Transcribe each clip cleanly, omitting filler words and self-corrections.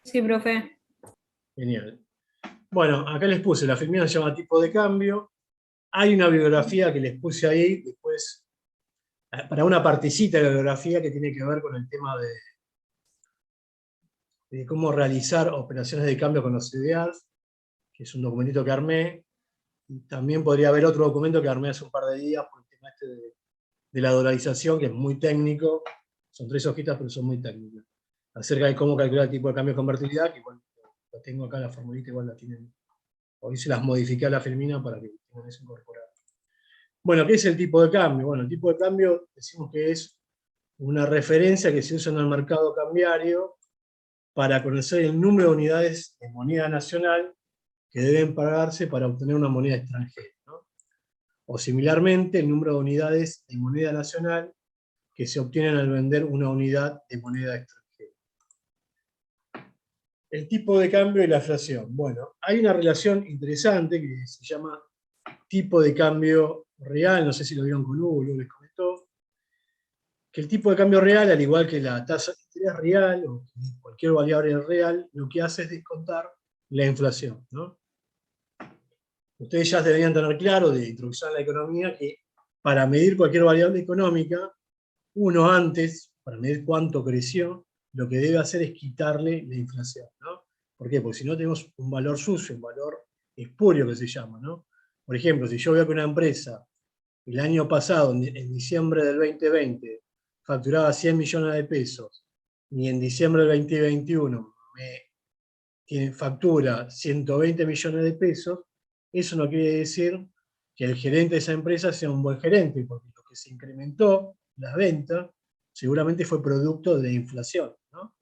Sí, profe. Genial. Bueno, acá les puse, la filmina se llama tipo de cambio. Hay una bibliografía que les puse ahí, después, para una partecita de la bibliografía que tiene que ver con el tema de cómo realizar operaciones de cambio con los CDRs, que es un documentito que armé. Y también podría haber otro documento que armé hace un par de días por el tema este de la dolarización, que es muy técnico. Son 3 hojitas, pero son muy técnicas. Acerca de cómo calcular el tipo de cambio de convertibilidad, que igual lo tengo acá, la formulita igual la tienen. Hoy se las modifiqué a la Filmina para que tengan eso incorporado. Bueno, ¿qué es el tipo de cambio? Bueno, el tipo de cambio decimos que es una referencia que se usa en el mercado cambiario para conocer el número de unidades de moneda nacional que deben pagarse para obtener una moneda extranjera, ¿no? O similarmente, el número de unidades de moneda nacional que se obtienen al vender una unidad de moneda extranjera. El tipo de cambio y la inflación. Bueno, hay una relación interesante que se llama tipo de cambio real, no sé si lo vieron con Hugo, les comentó, que el tipo de cambio real, al igual que la tasa de interés real o cualquier variable real, lo que hace es descontar la inflación, ¿no? Ustedes ya deberían tener claro de introducción a la economía que para medir cualquier variable económica, uno antes, para medir cuánto creció, lo que debe hacer es quitarle la inflación, ¿no? ¿Por qué? Porque si no tenemos un valor sucio, un valor espurio que se llama, ¿no? Por ejemplo, si yo veo que una empresa el año pasado, en diciembre del 2020, facturaba 100 millones de pesos, y en diciembre del 2021 factura 120 millones de pesos, eso no quiere decir que el gerente de esa empresa sea un buen gerente, porque lo que se incrementó, la venta, seguramente fue producto de inflación, ¿no?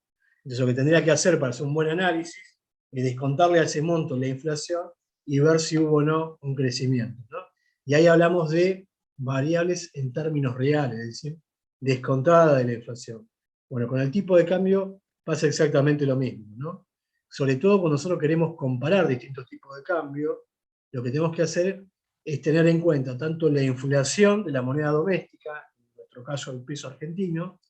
Entonces lo que tendría que hacer para hacer un buen análisis es descontarle a ese monto la inflación y ver si hubo o no un crecimiento, ¿no? Y ahí hablamos de variables en términos reales, es decir, descontada de la inflación. Bueno, con el tipo de cambio pasa exactamente lo mismo, ¿no? Sobre todo cuando nosotros queremos comparar distintos tipos de cambio, lo que tenemos que hacer es tener en cuenta tanto la inflación de la moneda doméstica, en nuestro caso el peso argentino,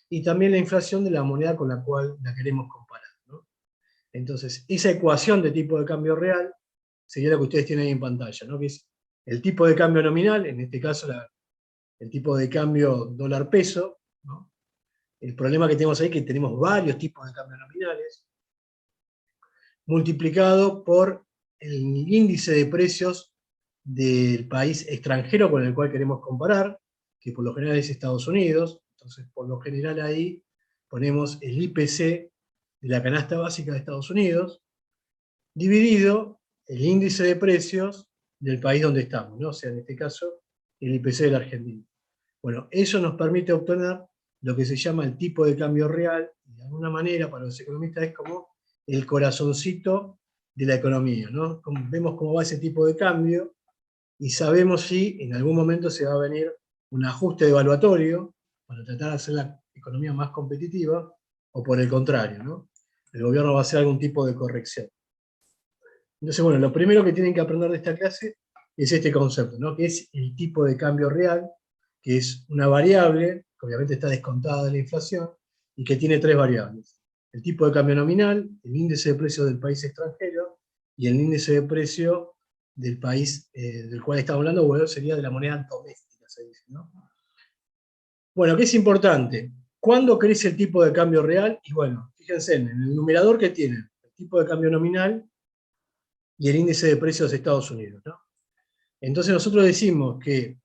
y también la inflación de la moneda con la cual la queremos comparar, ¿no? Entonces, esa ecuación de tipo de cambio real sería lo que ustedes tienen ahí en pantalla, ¿no? Que es el tipo de cambio nominal, en este caso el tipo de cambio dólar-peso, ¿no? El problema que tenemos ahí es que tenemos varios tipos de cambios nominales, multiplicado por el índice de precios del país extranjero con el cual queremos comparar, que por lo general es Estados Unidos. Entonces, por lo general ahí ponemos el IPC de la canasta básica de Estados Unidos, dividido el índice de precios del país donde estamos, ¿no? O sea, en este caso, el IPC de la Argentina. Bueno, eso nos permite obtener lo que se llama el tipo de cambio real, y de alguna manera para los economistas es como el corazoncito de la economía, ¿no? Vemos cómo va ese tipo de cambio y sabemos si en algún momento se va a venir un ajuste devaluatorio para tratar de hacer la economía más competitiva, o por el contrario, ¿no? El gobierno va a hacer algún tipo de corrección. Entonces, bueno, lo primero que tienen que aprender de esta clase es este concepto, ¿no? Que es el tipo de cambio real, que es una variable, que obviamente está descontada de la inflación, y que tiene 3 variables. El tipo de cambio nominal, el índice de precios del país extranjero, y el índice de precio del país del cual estamos hablando, bueno, sería de la moneda doméstica, se dice, ¿no? Bueno, ¿qué es importante? ¿Cuándo crece el tipo de cambio real? Y bueno, fíjense en el numerador que tiene el tipo de cambio nominal y el índice de precios de Estados Unidos, ¿no? Entonces nosotros decimos que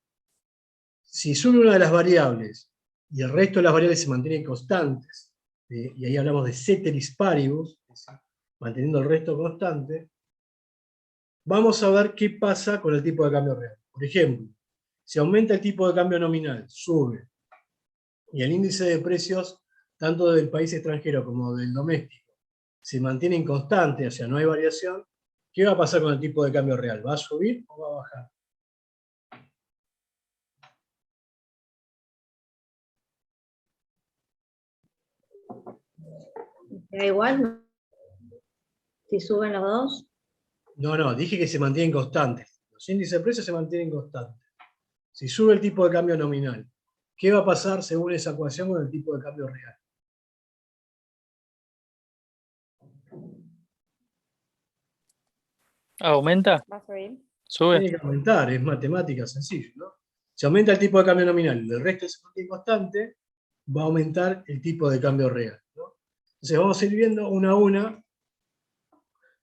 si sube una de las variables y el resto de las variables se mantienen constantes, y ahí hablamos de ceteris paribus, es decir, manteniendo el resto constante, vamos a ver qué pasa con el tipo de cambio real. Por ejemplo, si aumenta el tipo de cambio nominal, sube, y el índice de precios, tanto del país extranjero como del doméstico, se mantienen constantes, o sea, no hay variación, ¿qué va a pasar con el tipo de cambio real? ¿Va a subir o va a bajar? Da igual, ¿no? Si suben los dos. No, dije que se mantienen constantes. Los índices de precios se mantienen constantes. Si sube el tipo de cambio nominal, ¿qué va a pasar según esa ecuación con el tipo de cambio real? ¿Aumenta? ¿Va a subir? ¿Sube? Tiene que aumentar, es matemática sencillo, ¿no? Si aumenta el tipo de cambio nominal y el resto se mantiene constante, va a aumentar el tipo de cambio real, ¿no? Entonces vamos a ir viendo una a una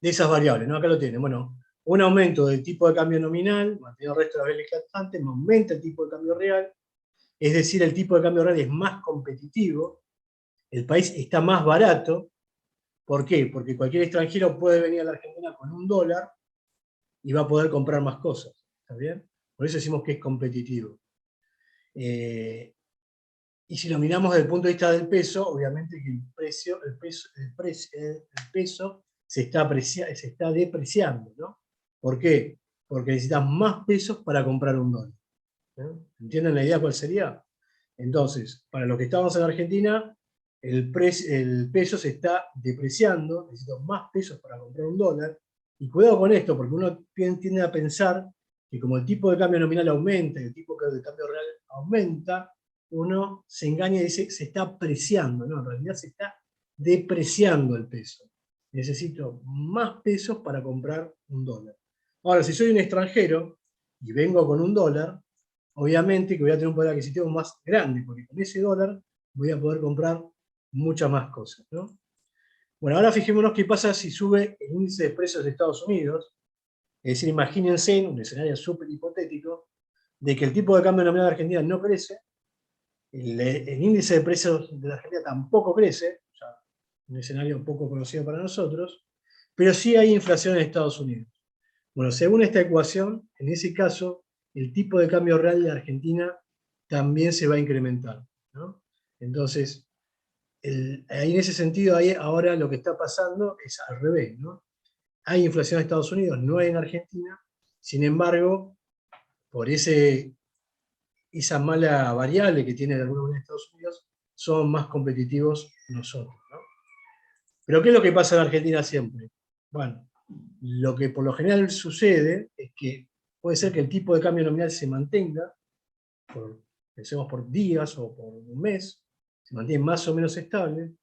de esas variables, ¿no? Acá lo tienen. Bueno, un aumento del tipo de cambio nominal, manteniendo el resto de las variables constantes, me aumenta el tipo de cambio real, es decir, el tipo de cambio real es más competitivo, el país está más barato. ¿Por qué? Porque cualquier extranjero puede venir a la Argentina con $1 y va a poder comprar más cosas, ¿está bien? Por eso decimos que es competitivo. Y si lo miramos desde el punto de vista del peso, obviamente que el peso se está depreciando, ¿no? ¿Por qué? Porque necesitas más pesos para comprar $1, ¿no? ¿Entienden la idea cuál sería? Entonces, para los que estamos en Argentina, el peso se está depreciando, necesito más pesos para comprar $1. Y cuidado con esto, porque uno tiende a pensar que como el tipo de cambio nominal aumenta y el tipo de cambio real aumenta, uno se engaña y dice se está apreciando, ¿no? En realidad se está depreciando el peso. Necesito más pesos para comprar $1. Ahora, si soy un extranjero y vengo con $1, obviamente que voy a tener un poder adquisitivo más grande, porque con ese dólar voy a poder comprar muchas más cosas, ¿no? Bueno, ahora fijémonos qué pasa si sube el índice de precios de Estados Unidos. Es decir, imagínense, en un escenario súper hipotético, de que el tipo de cambio nominal de Argentina no crece, el índice de precios de la Argentina tampoco crece, o sea, un escenario poco conocido para nosotros, pero sí hay inflación en Estados Unidos. Bueno, según esta ecuación, en ese caso, el tipo de cambio real de Argentina también se va a incrementar, ¿no? Entonces, ahí en ese sentido, ahí ahora lo que está pasando es al revés, ¿no? Hay inflación en Estados Unidos, no hay en Argentina, sin embargo, por esa mala variable que tiene de alguna manera Estados Unidos, son más competitivos nosotros, ¿no? Pero ¿qué es lo que pasa en Argentina siempre? Bueno, lo que por lo general sucede es que puede ser que el tipo de cambio nominal se mantenga, pensemos por días o por un mes, se mantiene más o menos estable.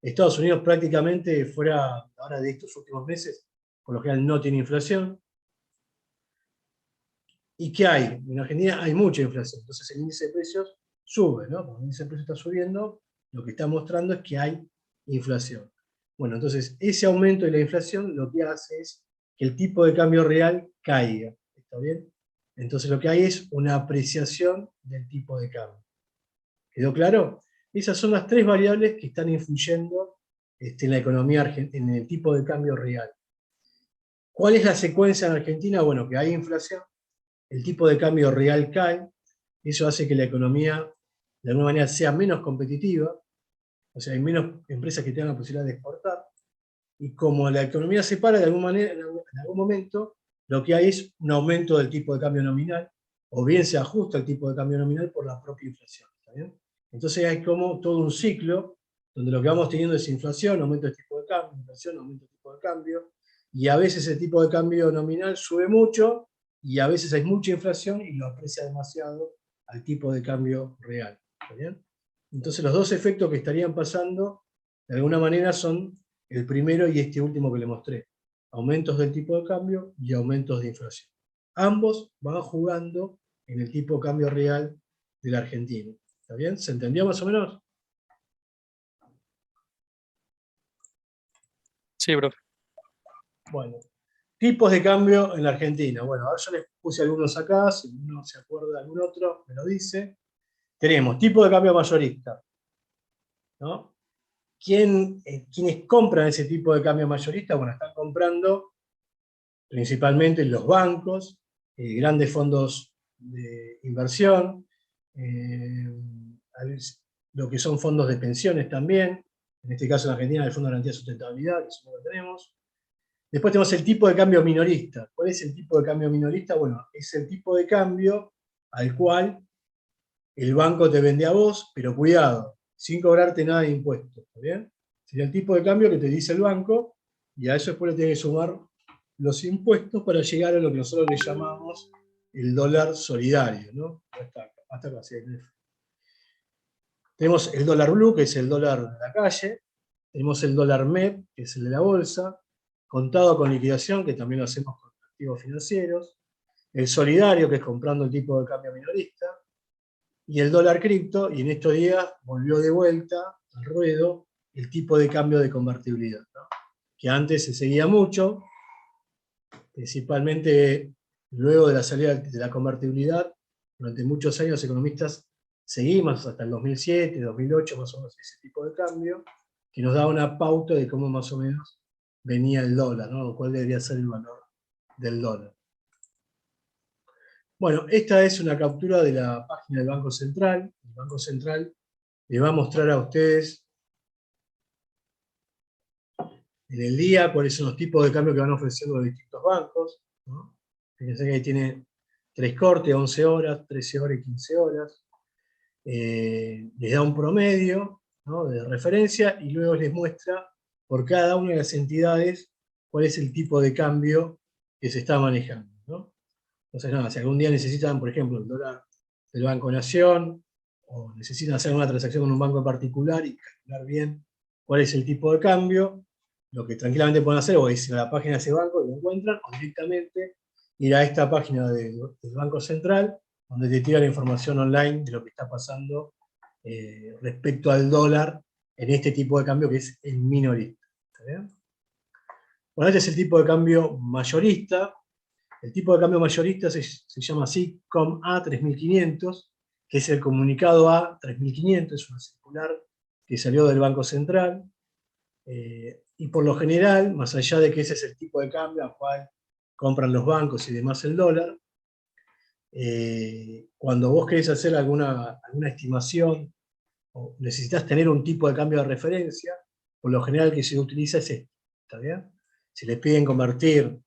Estados Unidos prácticamente fuera ahora de estos últimos meses, por lo general no tiene inflación. ¿Y qué hay? En Argentina hay mucha inflación, entonces el índice de precios sube, ¿no? Cuando el índice de precios está subiendo, lo que está mostrando es que hay inflación. Bueno, entonces ese aumento de la inflación lo que hace es que el tipo de cambio real caiga, ¿está bien? Entonces lo que hay es una apreciación del tipo de cambio. ¿Quedó claro? Esas son las tres variables que están influyendo en la economía argentina, en el tipo de cambio real. ¿Cuál es la secuencia en Argentina? Bueno, que hay inflación, el tipo de cambio real cae, eso hace que la economía de alguna manera sea menos competitiva, o sea, hay menos empresas que tengan la posibilidad de exportar, y como la economía se para de alguna manera, en algún momento, lo que hay es un aumento del tipo de cambio nominal, o bien se ajusta el tipo de cambio nominal por la propia inflación, ¿está bien? Entonces hay como todo un ciclo, donde lo que vamos teniendo es inflación, aumento del tipo de cambio, inflación, aumento del tipo de cambio, y a veces el tipo de cambio nominal sube mucho, y a veces hay mucha inflación y lo aprecia demasiado al tipo de cambio real, ¿está bien? Entonces los dos efectos que estarían pasando, de alguna manera, son el primero y este último que le mostré. Aumentos del tipo de cambio y aumentos de inflación. Ambos van jugando en el tipo de cambio real de la Argentina. ¿Está bien? ¿Se entendió más o menos? Sí, profe. Bueno, tipos de cambio en la Argentina. Bueno, ahora yo les puse algunos acá, si uno se acuerda de algún otro, me lo dice. Tenemos tipo de cambio mayorista, ¿no? ¿Quiénes compran ese tipo de cambio mayorista? Bueno, están comprando principalmente los bancos, grandes fondos de inversión, lo que son fondos de pensiones también, en este caso en Argentina el Fondo de Garantía de Sustentabilidad, que es uno que tenemos. Después tenemos el tipo de cambio minorista. ¿Cuál es el tipo de cambio minorista? Bueno, es el tipo de cambio al cual el banco te vende a vos, pero cuidado, sin cobrarte nada de impuestos, ¿está bien? Sería el tipo de cambio que te dice el banco, y a eso después le tienes que sumar los impuestos para llegar a lo que nosotros le llamamos el dólar solidario, ¿no? Hasta acá, sí, tenemos el dólar blue, que es el dólar de la calle, tenemos el dólar MEP, que es el de la bolsa, contado con liquidación, que también lo hacemos con activos financieros, el solidario, que es comprando el tipo de cambio minorista, y el dólar cripto, y en estos días volvió de vuelta al ruedo el tipo de cambio de convertibilidad, ¿no? Que antes se seguía mucho, principalmente luego de la salida de la convertibilidad. Durante muchos años los economistas seguimos hasta el 2007, 2008, más o menos ese tipo de cambio, que nos da una pauta de cómo más o menos venía el dólar, ¿no? Cuál debería ser el valor del dólar. Bueno, esta es una captura de la página del Banco Central. El Banco Central le va a mostrar a ustedes en el día cuáles son los tipos de cambio que van ofreciendo los distintos bancos, ¿no? Fíjense que ahí tiene 3 cortes, 11 horas, 13 horas y 15 horas. Les da un promedio, ¿no?, de referencia, y luego les muestra por cada una de las entidades cuál es el tipo de cambio que se está manejando, ¿no? Entonces, nada, si algún día necesitan, por ejemplo, el dólar del Banco Nación, o necesitan hacer una transacción con un banco en particular y calcular bien cuál es el tipo de cambio, lo que tranquilamente pueden hacer o es ir a la página de ese banco y lo encuentran, o directamente ir a esta página del Banco Central, donde te tira la información online de lo que está pasando respecto al dólar en este tipo de cambio que es el minorista. ¿Está bien? Bueno, este es el tipo de cambio mayorista. El tipo de cambio mayorista se llama así COM-A 3500, que es el comunicado A 3500, es una circular que salió del Banco Central. Y por lo general, más allá de que ese es el tipo de cambio al cual compran los bancos y demás el dólar, cuando vos querés hacer alguna estimación o necesitas tener un tipo de cambio de referencia, por lo general que se utiliza es este, ¿está bien? Si les piden convertir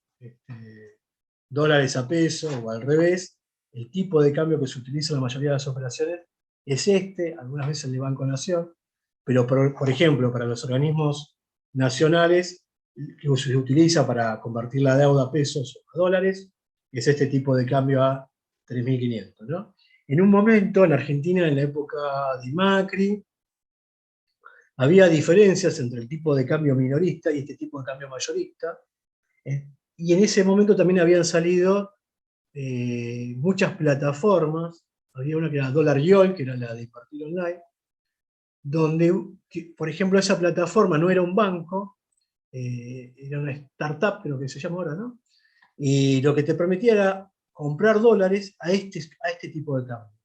dólares a pesos o al revés, el tipo de cambio que se utiliza en la mayoría de las operaciones es este, algunas veces el de Banco Nación, pero por ejemplo, para los organismos nacionales que se utiliza para convertir la deuda a pesos o a dólares, es este tipo de cambio a 3.500, ¿no? En un momento, en Argentina, en la época de Macri, había diferencias entre el tipo de cambio minorista y este tipo de cambio mayorista, y en ese momento también habían salido muchas plataformas. Había una que era Dollar Joy, que era la de invertir online, donde, por ejemplo, esa plataforma no era un banco, era una startup, creo que se llama ahora, ¿no? Y lo que te permitía era comprar dólares a este tipo de cambio.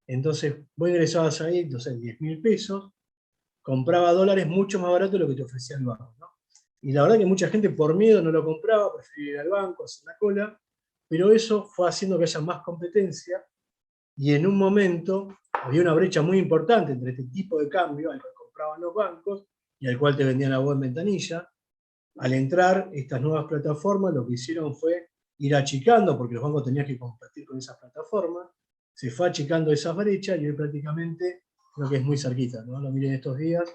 Entonces, vos ingresabas ahí, entonces 10.000 pesos, compraba dólares mucho más barato de lo que te ofrecía el banco, ¿no? Y la verdad que mucha gente por miedo no lo compraba, prefería ir al banco, hacer la cola, pero eso fue haciendo que haya más competencia, y en un momento había una brecha muy importante entre este tipo de cambio al cual compraban los bancos y al cual te vendían a vos en ventanilla. Al entrar estas nuevas plataformas, lo que hicieron fue ir achicando, porque los bancos tenían que competir con esas plataformas, se fue achicando esas brechas y hoy prácticamente creo que es muy cerquita, ¿no? Lo miren estos días,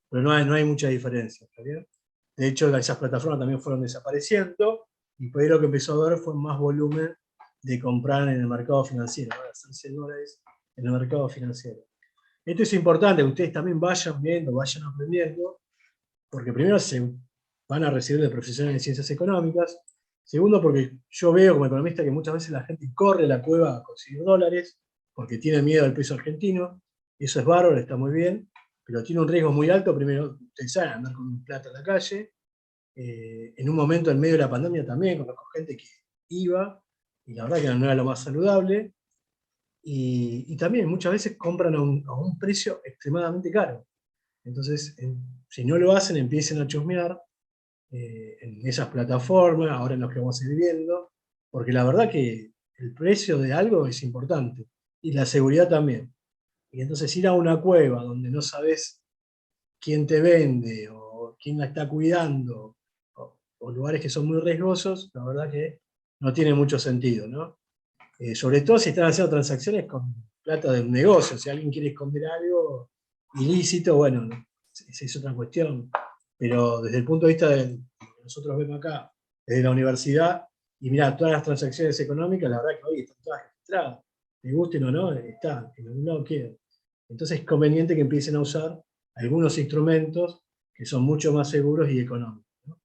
pero no hay mucha diferencia, ¿está bien? De hecho, esas plataformas también fueron desapareciendo, y por ahí lo que empezó a ver fue más volumen de comprar en el mercado financiero, ¿no? De hacerse dólares en el mercado financiero. Esto es importante, que ustedes también vayan viendo, vayan aprendiendo, porque primero se van a recibir de profesionales de ciencias económicas. Segundo, porque yo veo como economista que muchas veces la gente corre a la cueva a conseguir dólares porque tiene miedo al peso argentino. Eso es bárbaro, está muy bien, pero tiene un riesgo muy alto. Primero, ustedes saben, andar con plata en la calle. En un momento en medio de la pandemia también conozco gente que iba, y la verdad que no era lo más saludable. Y también muchas veces compran a un precio extremadamente caro. Entonces, si no lo hacen, empiecen a chusmear en esas plataformas, ahora en los que vamos a ir viendo, porque la verdad que el precio de algo es importante, y la seguridad también. Y entonces ir a una cueva donde no sabes quién te vende, o quién la está cuidando, o lugares que son muy riesgosos, la verdad que no tiene mucho sentido, ¿no? Sobre todo si están haciendo transacciones con plata de un negocio. Si alguien quiere esconder algo ilícito, bueno, esa es otra cuestión. Pero desde el punto de vista de lo que nosotros vemos acá, desde la universidad, y mirá, todas las transacciones económicas, la verdad que hoy están todas registradas. Les gusten o no, están, en algún lado quedan. Entonces es conveniente que empiecen a usar algunos instrumentos que son mucho más seguros y económicos.